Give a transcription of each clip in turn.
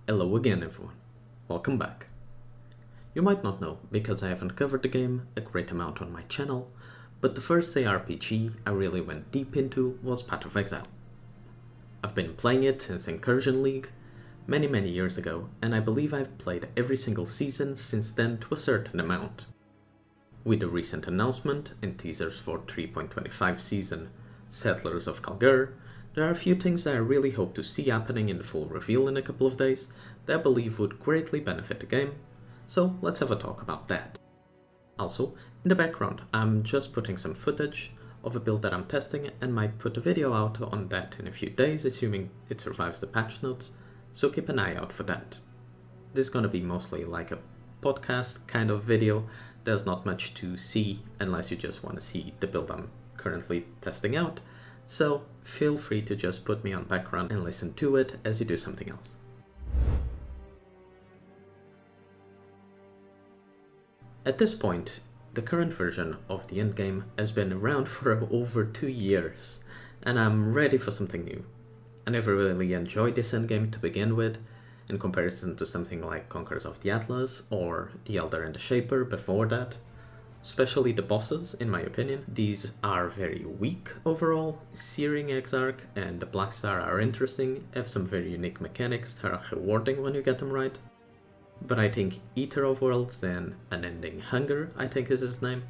Hello again everyone, welcome back. You might not know because I haven't covered the game a great amount on my channel, but the first ARPG I really went deep into was Path of Exile. I've been playing it since Incursion League many years ago, and I believe I've played every single season since then to a certain amount. With the recent announcement and teasers for 3.25 season Settlers of Kalgur, there are a few things that I really hope to see happening in the full reveal in a couple of days that I believe would greatly benefit the game, so let's have a talk about that. Also, in the background, I'm just putting some footage of a build that I'm testing and might put a video out on that in a few days, assuming it survives the patch notes, so keep an eye out for that. This is gonna be mostly like a podcast kind of video. There's not much to see unless you just want to see the build I'm currently testing out, so feel free to just put me on background and listen to it as you do something else. At this point, the current version of the endgame has been around for over 2 years, and I'm ready for something new. I never really enjoyed this endgame to begin with, in comparison to something like Conquerors of the Atlas or The Elder and the Shaper before that. Especially the bosses, in my opinion. These are very weak overall. Searing Exarch and the Black Star are interesting, have some very unique mechanics that are rewarding when you get them right. But I think Eater of Worlds and Unending Hunger, I think is his name,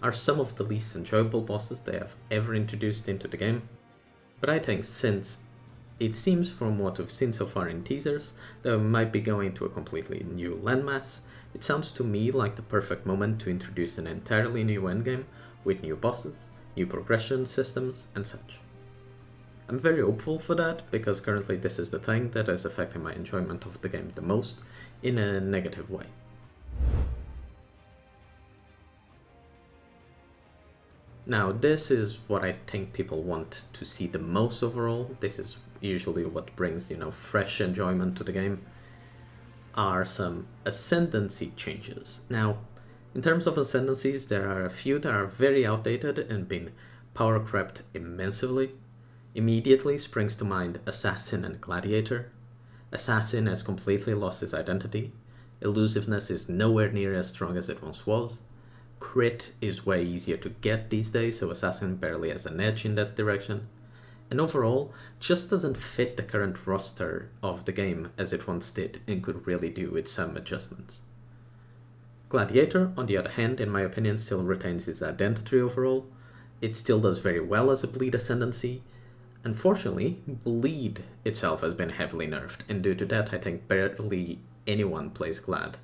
are some of the least enjoyable bosses they have ever introduced into the game. But I think since it seems from what we've seen so far in teasers that we might be going to a completely new landmass, it sounds to me like the perfect moment to introduce an entirely new endgame with new bosses, new progression systems and such. I'm very hopeful for that because currently this is the thing that is affecting my enjoyment of the game the most in a negative way. Now this is what I think people want to see the most overall. This is usually what brings, fresh enjoyment to the game, are some ascendancy changes. Now, in terms of ascendancies, there are a few that are very outdated and been power crept immensely. Immediately springs to mind Assassin and Gladiator. Assassin has completely lost his identity. Elusiveness is nowhere near as strong as it once was. Crit is way easier to get these days, so Assassin barely has an edge in that direction. And overall, just doesn't fit the current roster of the game as it once did and could really do with some adjustments. Gladiator, on the other hand, in my opinion, still retains its identity overall. It still does very well as a bleed ascendancy. Unfortunately, bleed itself has been heavily nerfed, and due to that I think barely anyone plays Glad,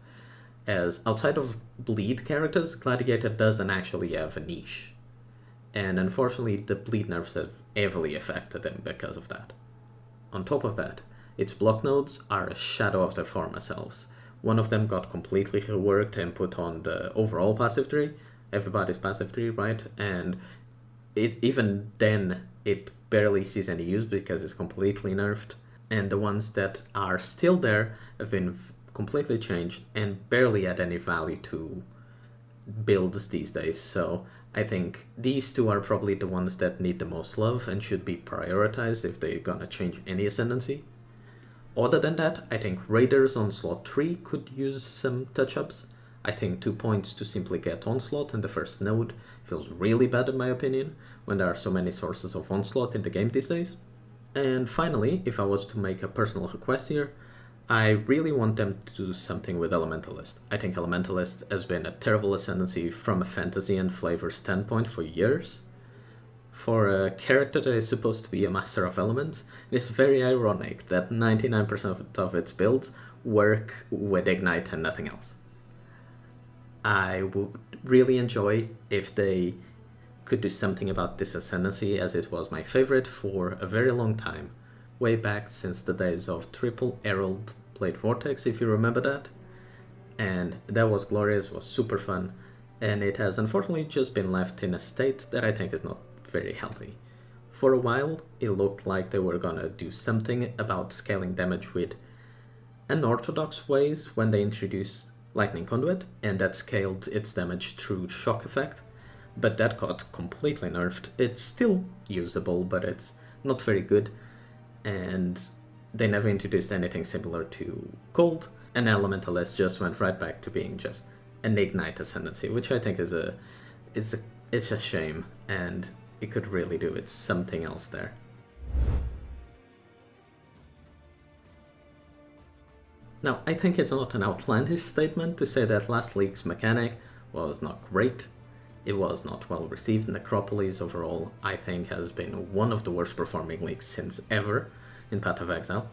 as outside of bleed characters, Gladiator doesn't actually have a niche. And unfortunately the bleed nerfs have heavily affected him because of that. On top of that, its block nodes are a shadow of their former selves. One of them got completely reworked and put on the overall passive tree, everybody's passive tree, right? And even then it barely sees any use because it's completely nerfed. And the ones that are still there have been completely changed and barely add any value to builds these days, so I think these two are probably the ones that need the most love and should be prioritized if they're gonna change any ascendancy. Other than that, I think Raiders on slot 3 could use some touch-ups. I think 2 points to simply get Onslaught in the first node feels really bad in my opinion, when there are so many sources of Onslaught in the game these days. And finally, if I was to make a personal request here, I really want them to do something with Elementalist. I think Elementalist has been a terrible ascendancy from a fantasy and flavor standpoint for years. For a character that is supposed to be a master of elements, it is very ironic that 99% of its builds work with Ignite and nothing else. I would really enjoy if they could do something about this ascendancy, as it was my favorite for a very long time. Way back since the days of Triple Herald Blade Vortex, if you remember that. And that was glorious, was super fun, and it has unfortunately just been left in a state that I think is not very healthy. For a while, it looked like they were gonna do something about scaling damage with unorthodox ways when they introduced Lightning Conduit, and that scaled its damage through shock effect, but that got completely nerfed. It's still usable, but it's not very good. And they never introduced anything similar to Cold, and Elementalist just went right back to being just an Ignite ascendancy, which I think is it's a shame, and it could really do with something else there. Now, I think it's not an outlandish statement to say that last league's mechanic was not great. It was not well received. Necropolis overall, I think, has been one of the worst performing leagues since ever in Path of Exile.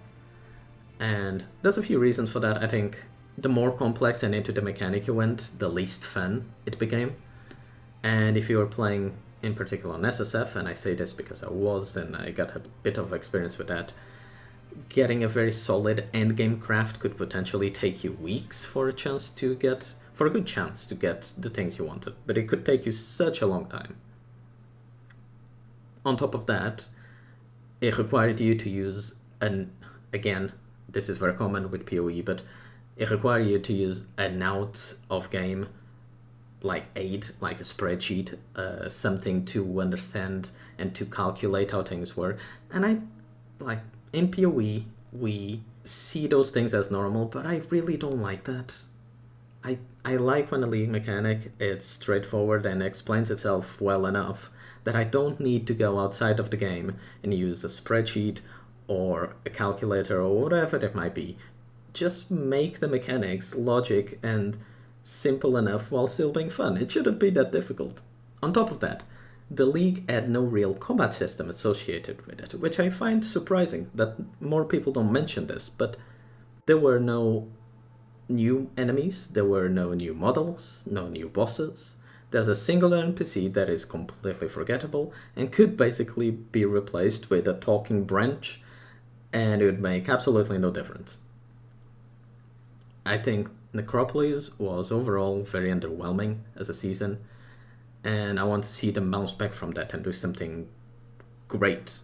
And there's a few reasons for that. I think the more complex and into the mechanic you went, the least fun it became. And if you were playing in particular on SSF, and I say this because I was and I got a bit of experience with that, getting a very solid endgame craft could potentially take you weeks for a good chance to get the things you wanted, but it could take you such a long time. On top of that, it required you to use again, this is very common with PoE, but it required you to use an out of game like aid, like a spreadsheet, something to understand and to calculate how things work. And in PoE, we see those things as normal, but I really don't like that. I like when a league mechanic is straightforward and explains itself well enough that I don't need to go outside of the game and use a spreadsheet or a calculator or whatever it might be. Just make the mechanics logic and simple enough while still being fun. It shouldn't be that difficult. On top of that, the league had no real combat system associated with it, which I find surprising that more people don't mention this, but there were no new enemies, there were no new models, no new bosses. There's a singular NPC that is completely forgettable and could basically be replaced with a talking branch, and it would make absolutely no difference. I think Necropolis was overall very underwhelming as a season, and I want to see them bounce back from that and do something great.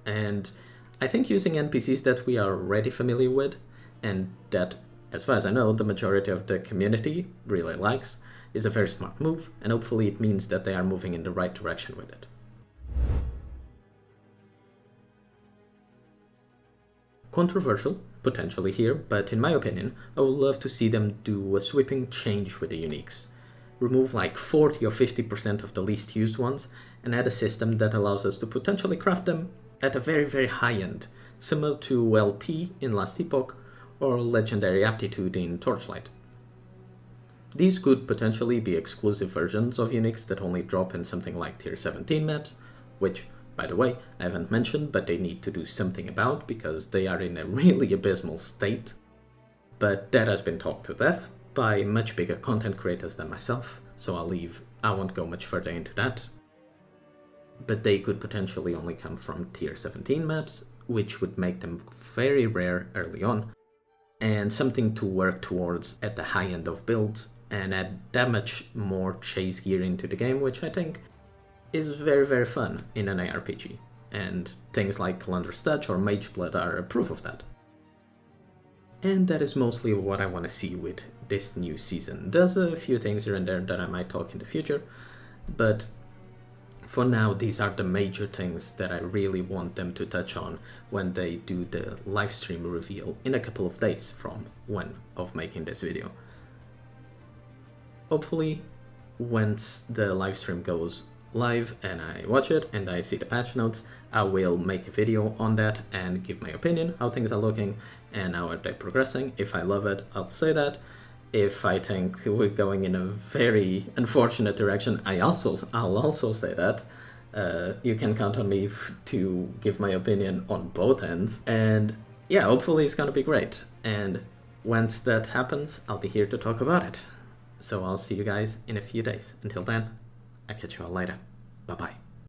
And I think using NPCs that we are already familiar with, and that, as far as I know, the majority of the community really likes, is a very smart move, and hopefully it means that they are moving in the right direction with it. Controversial, potentially here, but in my opinion, I would love to see them do a sweeping change with the uniques. Remove like 40 or 50% of the least used ones, and add a system that allows us to potentially craft them at a very, very high end, similar to LP in Last Epoch, or Legendary Aptitude in Torchlight. These could potentially be exclusive versions of uniques that only drop in something like tier 17 maps, which, by the way, I haven't mentioned, but they need to do something about because they are in a really abysmal state. But that has been talked to death by much bigger content creators than myself, so I won't go much further into that. But they could potentially only come from tier 17 maps, which would make them very rare early on, and something to work towards at the high end of builds, and add that much more chase gear into the game, which I think is very, very fun in an ARPG, and things like Calandra's Touch or Mageblood are a proof of that. And that is mostly what I want to see with this new season. There's a few things here and there that I might talk in the future, but for now these are the major things that I really want them to touch on when they do the livestream reveal in a couple of days from when of making this video. Hopefully, once the livestream goes live and I watch it and I see the patch notes, I will make a video on that and give my opinion, how things are looking and how are they progressing. If I love it, I'll say that. If I think we're going in a very unfortunate direction, I'll also say that. You can count on me to give my opinion on both ends. And yeah, hopefully it's gonna be great. And once that happens, I'll be here to talk about it. So I'll see you guys in a few days. Until then, I'll catch you all later. Bye-bye.